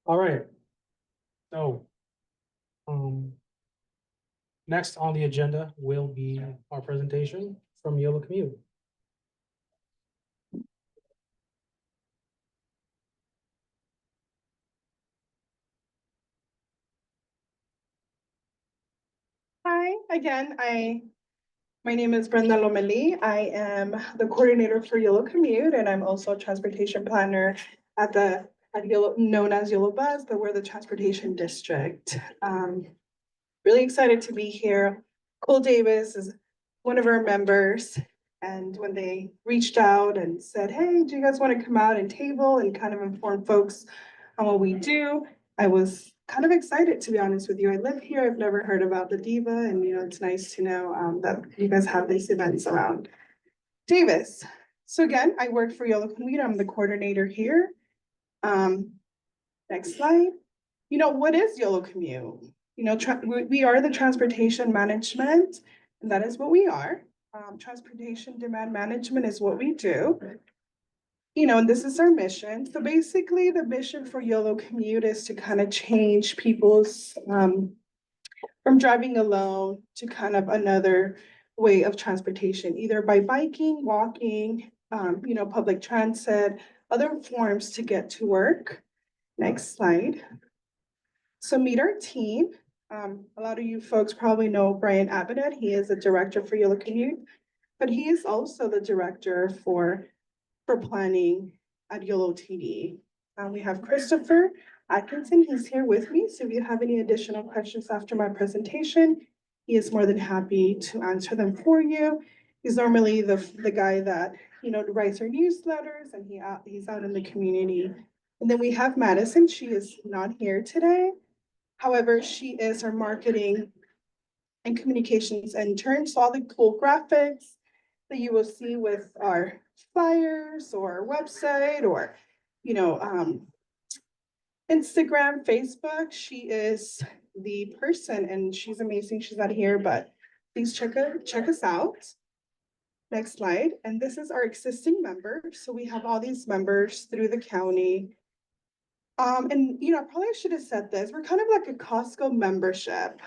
All right. So, next on the agenda will be our presentation from Yolo Commute. Hi, again, my name is Brenda Lomeli. I am the coordinator for Yolo Commute, and I'm also a transportation planner at Yolo, known as Yolo Bus, but we're the transportation district. Really excited to be here. Cole Davis is one of our members, and when they reached out and said, "Hey, do you guys want to come out and table and kind of inform folks on what we do?" I was kind of excited, to be honest with you. I live here. I've never heard about the DEVA, and it's nice to know that you guys have these events around. Davis. So again, I work for Yolo Commute. I'm the coordinator here. Next slide. What is Yolo Commute? We are the transportation management, and that is what we are. Transportation demand management is what we do. And this is our mission. So basically the mission for Yolo Commute is to kind of change people's, from driving alone to kind of another way of transportation, either by biking, walking, public transit, other forms to get to work. Next slide. So meet our team. A lot of you folks probably know Brian Abinet. He is the director for Yolo Commute, but he is also the director for planning at Yolo TD. We have Christopher Atkinson. He's here with me. So if you have any additional questions after my presentation, he is more than happy to answer them for you. He's normally the guy that writes our newsletters, and he's out in the community. And then we have Madison. She is not here today. However, she is our marketing and communications intern. So all the cool graphics that you will see with our flyers or our website or, Instagram, Facebook, she is the person, and she's amazing. She's not here, but please check us out. Next slide. And this is our existing members. So we have all these members through the county. And probably I should have said this. We're kind of like a Costco membership.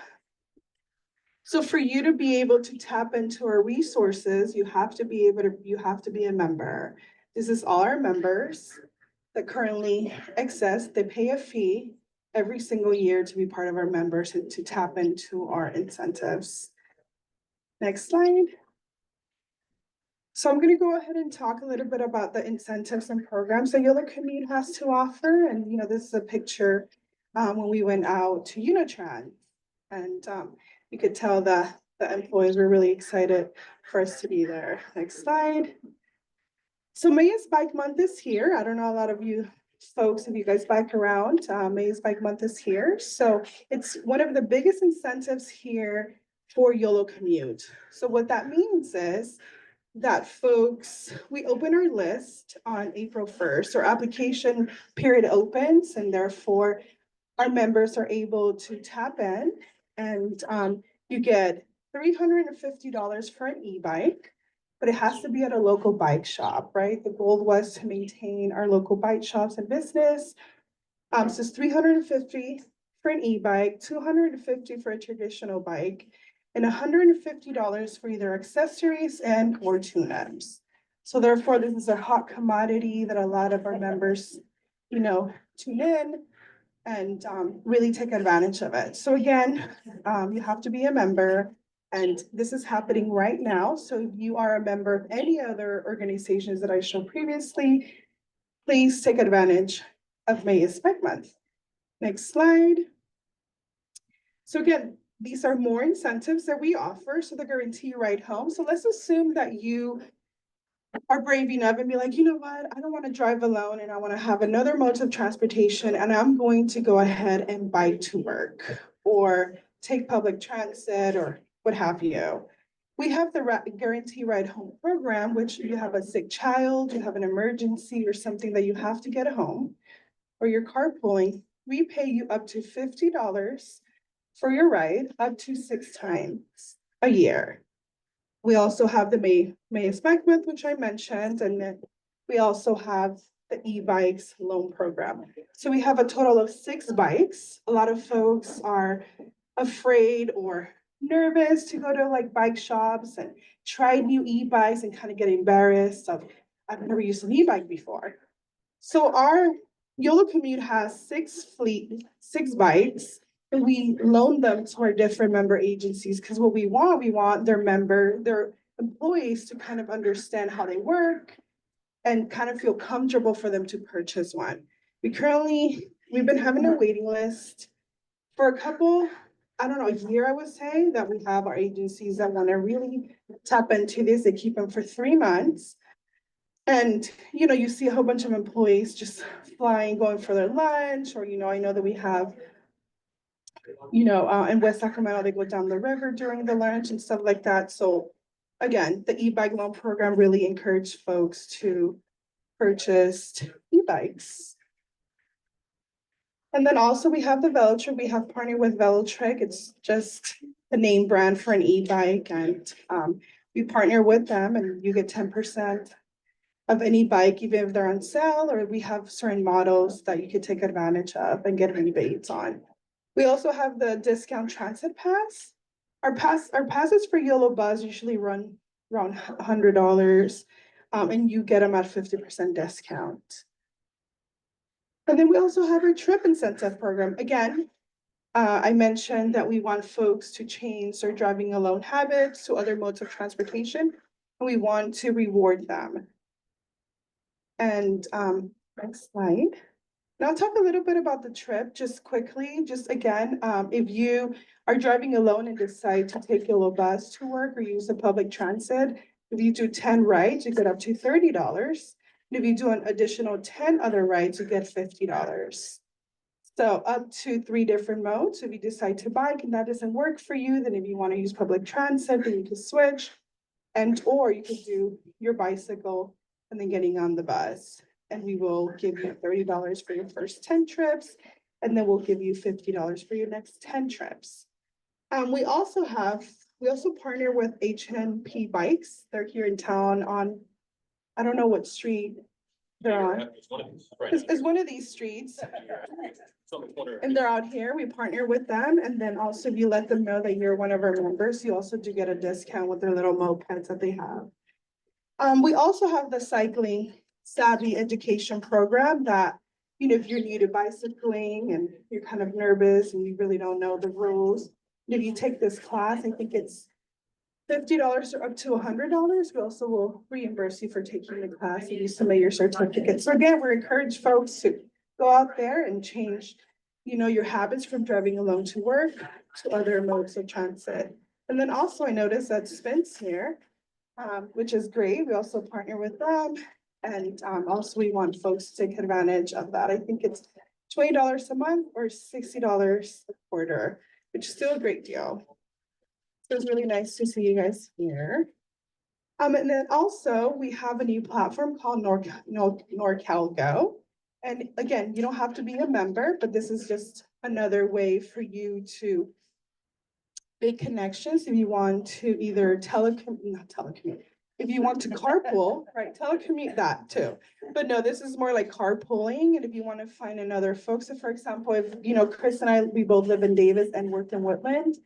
So for you to be able to tap into our resources, you have to be a member. This is all our members that currently exist. They pay a fee every single year to be part of our members and to tap into our incentives. Next slide. So I'm going to go ahead and talk a little bit about the incentives and programs that Yolo Commute has to offer. And this is a picture when we went out to Unitrans, and you could tell that the employees were really excited for us to be there. Next slide. So May is Bike Month is here. I don't know a lot of you folks, if you guys bike around, May is Bike Month is here. So it's one of the biggest incentives here for Yolo Commute. So what that means is that folks, we open our list on April 1st. Our application period opens, and therefore our members are able to tap in, and you get $350 for an e-bike, but it has to be at a local bike shop, right? The goal was to maintain our local bike shops and business. So it's $350 for an e-bike, $250 for a traditional bike, and $150 for either accessories and or tune-ups. So therefore, this is a hot commodity that a lot of our members, tune in and really take advantage of it. So again, you have to be a member, and this is happening right now. So if you are a member of any other organizations that I showed previously, please take advantage of May is Bike Month. Next slide. So again, these are more incentives that we offer. So the guarantee ride home. So let's assume that you are brave enough and be like, you know what, I don't want to drive alone, and I want to have another mode of transportation, and I'm going to go ahead and bike to work or take public transit or what have you. We have the guarantee ride home program, which you have a sick child, you have an emergency or something that you have to get home, or you're carpooling, we pay you up to $50 for your ride up to 6 times a year. We also have the May is Bike Month, which I mentioned, and then we also have the e-bikes loan program. So we have a total of 6 bikes. A lot of folks are afraid or nervous to go to like bike shops and try new e-bikes and kind of get embarrassed of, I've never used an e-bike before. So our Yolo Commute has 6 bikes, and we loan them to our different member agencies, because what we want their employees to kind of understand how they work and kind of feel comfortable for them to purchase one. We've been having a waiting list for a couple, I don't know, a year, I would say, that we have our agencies that want to really tap into this. They keep them for 3 months. And, you see a whole bunch of employees just flying, going for their lunch, or, I know that we have, in West Sacramento, they go down the river during the lunch and stuff like that. So again, the e-bike loan program really encouraged folks to purchase e-bikes. And then also we have the Velotrick. We have partnered with Velotrick. It's just the name brand for an e-bike, and we partner with them, and you get 10% of any bike, even if they're on sale, or we have certain models that you could take advantage of and get rebates on. We also have the discount transit pass. Our passes for Yolo Bus usually run around $100, and you get them at 50% discount. And then we also have our trip incentive program. Again, I mentioned that we want folks to change their driving alone habits to other modes of transportation, and we want to reward them. And next slide. Now I'll talk a little bit about the trip, just quickly. Just again, if you are driving alone and decide to take Yolo Bus to work or use a public transit, if you do 10 rides, you get up to $30. And if you do an additional 10 other rides, you get $50. So up to 3 different modes. If you decide to bike and that doesn't work for you, then if you want to use public transit, then you can switch, or you could do your bicycle and then getting on the bus. And we will give you $30 for your first 10 trips, and then we'll give you $50 for your next 10 trips. We also partner with HNP Bikes. They're here in town on, I don't know what street they're on. It's one of these streets. And they're out here. We partner with them. And then also if you let them know that you're one of our members, you also do get a discount with their little mopeds that they have. We also have the cycling savvy education program that, if you're new to bicycling and you're kind of nervous and you really don't know the rules, and if you take this class, I think it's $50 or up to $100. We also will reimburse you for taking the class if you submit your certificate. So again, we encourage folks to go out there and change, your habits from driving alone to work to other modes of transit. And then also I noticed that Spence here, which is great. We also partner with them. And also we want folks to take advantage of that. I think it's $20 a month or $60 a quarter, which is still a great deal. So it's really nice to see you guys here. And then also we have a new platform called NorCal Go. And again, you don't have to be a member, but this is just another way for you to make connections if you want to either if you want to carpool, right, telecommute that too. But no, this is more like carpooling. And if you want to find another folks, so for example, if, Chris and I, we both live in Davis and work in Woodland,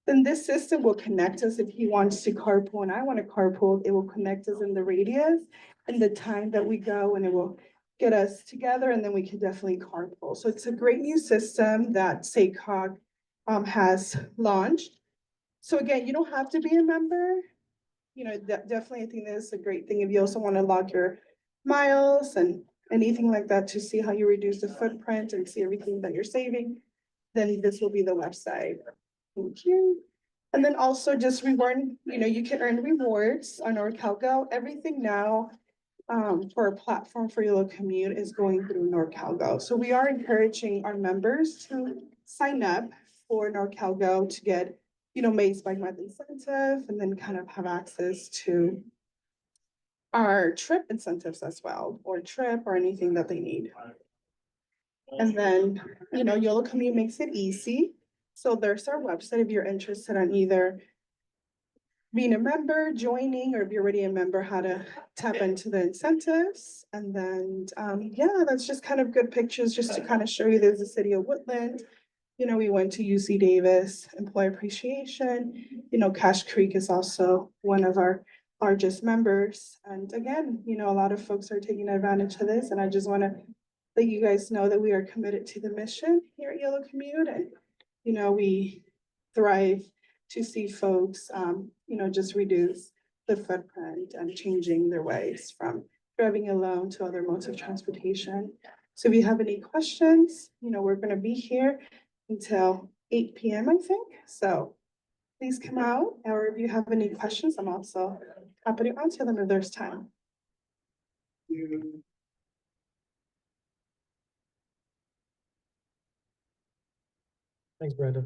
then this system will connect us. If he wants to carpool and I want to carpool, it will connect us in the radius and the time that we go, and it will get us together, and then we can definitely carpool. So it's a great new system that SACOG has launched. So again, you don't have to be a member. Definitely I think this is a great thing if you also want to log your miles and anything like that to see how you reduce the footprint and see everything that you're saving, then this will be the website. Thank you. And then also just reward, you can earn rewards on NorCal Go. Everything now for a platform for Yolo Commute is going through NorCal Go. So we are encouraging our members to sign up for NorCal Go to get May's Bike Month incentive, and then kind of have access to our trip incentives as well, or trip or anything that they need. And then, Yolo Commute makes it easy. So there's our website if you're interested on either being a member, joining, or if you're already a member, how to tap into the incentives. And then, yeah, that's just kind of good pictures just to kind of show you there's the city of Woodland. You know, we went to UC Davis, employee appreciation. You know, Cache Creek is also one of our largest members. And again, you know, a lot of folks are taking advantage of this. And I just want to let you guys know that we are committed to the mission here at Yolo Commute. And, you know, we thrive to see folks, you know, just reduce the footprint and changing their ways from driving alone to other modes of transportation. So if you have any questions, you know, we're gonna be here until 8 p.m., I think. So please come out, or if you have any questions, I'm also happy to answer them if there's time. Thanks, Brenda.